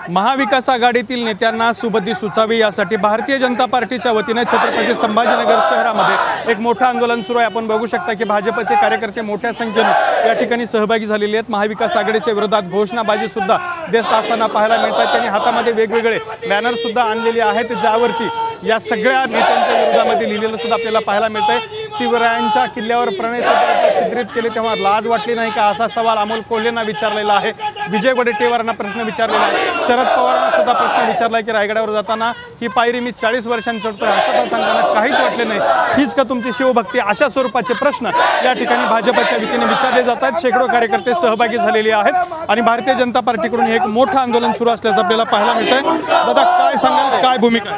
महाविकास आघाडीतील नेत्यांना सुबुद्धी सुचावी यासाठी भारतीय जनता पार्टीच्या वतीने छत्रपती संभाजीनगर शहरामध्ये एक मोठं आंदोलन सुरू आहे। आपण बघू शकता की भाजपचे कार्यकर्ते मोठ्या संख्येने या ठिकाणी सहभागी झालेले आहेत। महाविकास आघाडीच्या विरोधात घोषणाबाजी सुद्धा देत असताना पाहायला मिळतात। त्यांनी हातामध्ये वेगवेगळे बॅनर सुद्धा आणलेले आहेत, ज्यावरती या सगळ्या नेत्यांच्या विरोधामध्ये लिहिलेलं सुद्धा आपल्याला पाहायला मिळतंय। शिवरायांच्या किल्ल्यावर प्रणय चित्रित केले तेव्हा लाज वाटली नाही का, असा सवाल अमोल कोल्हेंना विचारलेला आहे। विजय वडेट्टीवारांना प्रश्न विचारलेला आहे। शरद पवारांना सुद्धा प्रश्न विचारला की रायगडावर जाताना ही पायरी मी 40 वर्षांनी चढतोय असं सांगताना काहीच वाटले नाही, हीच का तुमची शिवभक्ती, अशा स्वरूपाचे प्रश्न या ठिकाणी भाजपच्या वतीने विचारले जातात। शेकडो कार्यकर्ते सहभागी झालेले आहेत आणि भारतीय जनता पार्टीकडून हे एक मोठं आंदोलन सुरू असल्याचं आपल्याला पाहायला मिळतंय। दादा काय सांगाल, काय भूमिका?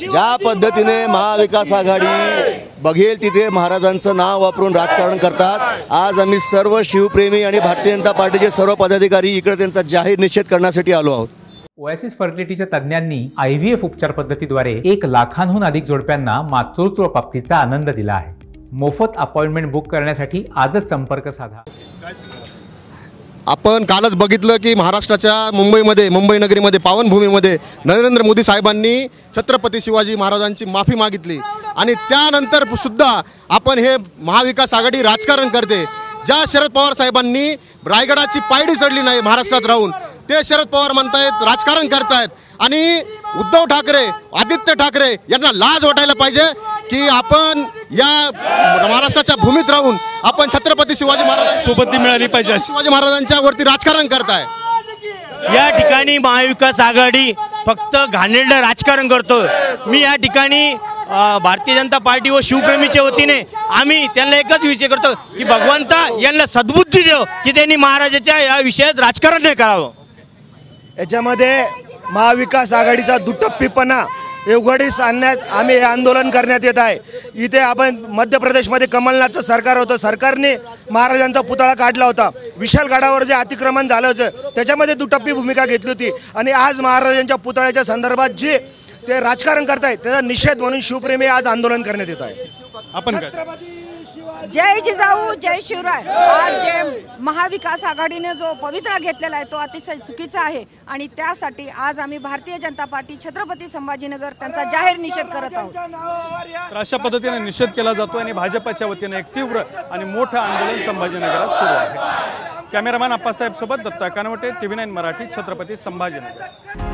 ज्या पद्धतीने महाविकास आघाडी बघेल तिथे महाराजांचं नाव वापरून राजकारण करतात, आज आम्ही सर्व शिवप्रेमी आणि भारतीय जनता पार्टीचे सर्व पदाधिकारी इकडे त्यांचा जाहीर निषेध करण्यासाठी आलो आहोत। ओएसिस फर्टिलिटीच्या तज्ञांनी IVF उपचार पद्धतीद्वारे 1 लाखांहून अधिक जोडप्यांना मातृत्व प्राप्तीचा आनंद दिला आहे। मोफत अपॉइंटमेंट बुक करण्यासाठी आजच संपर्क साधा। आपण कालच बघितलं की महाराष्ट्राच्या मुंबई नगरीमध्ये पावनभूमीमध्ये नरेंद्र मोदी साहेबांनी छत्रपती शिवाजी महाराजांची माफी मागितली आणि त्यानंतर सुद्धा आपण हे महाविकास आघाडी राजकारण करते। ज्या शरद पवार साहेबांनी रायगडाची पायरी चढली नाही महाराष्ट्रात राहून, ते शरद पवार म्हणतायत राजकारण करतायत आणि उद्धव ठाकरे, आदित्य ठाकरे यांना लाज वाटायला पाहिजे की आपण या महाराष्ट्राच्या भूमीत राहून आपण छत्रपती शिवाजी महाराज सुबुद्धी मिळाली पाहिजे, शिवाजी महाराजांच्या वरती राजकारण करताय। या ठिकाणी महाविकास आघाडी फक्त घाणेरडं राजकारण करतो। मी या ठिकाणी भारतीय जनता पार्टी व शिवप्रेमीच्या वतीने आम्ही त्यांना एकच विचार करतो की भगवंता यांना सद्बुद्धी देव की त्यांनी महाराजाच्या या विषयात राजकारण नाही करावं। याच्यामध्ये महाविकास आघाडीचा दुटप्पीपणा उघडीस आणण्यास आम्ही हे आंदोलन करण्यात येत आहे। इथे आपण मध्य प्रदेशमध्ये कमलनाथचं सरकार होतं, सरकारने महाराजांचा पुतळा काढला होता। विशालगडावर जे अतिक्रमण झालं होतं त्याच्यामध्ये दुटप्पी भूमिका घेतली होती आणि आज महाराजांच्या पुतळ्याच्या संदर्भात जे ते राजकारण करतायत त्याचा निषेध म्हणून शिवप्रेमी आज आंदोलन करण्यात येत आहे। आपण जय जिजाऊ जय शिवराय। आज जे महाविकास आघाडीने जो पवित्रा घेतलेला आहे तो अतिशय चुकीचा आहे आणि त्यासाठी आज आम्ही भारतीय जनता पार्टी छत्रपती संभाजीनगर त्यांचा जाहीर निषेध करत आहोत। तर अशा पद्धतीने निषेध केला जातो आणि भाजपच्या वतीने एक तीव्र आणि मोठं आंदोलन संभाजीनगरात सुरू आहे। कॅमेरामॅन अप्पासाहेब सोबत दत्ता कानवटे, TV9 मराठी, छत्रपती संभाजीनगर।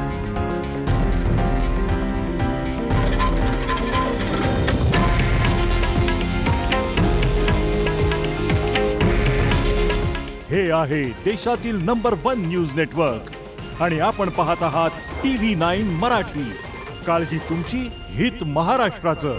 हे आहे देशातील नंबर 1 न्यूज नेटवर्क आणि आपण पाहत आहात TV9 मराठी। काळजी तुमची, हित महाराष्ट्राचं।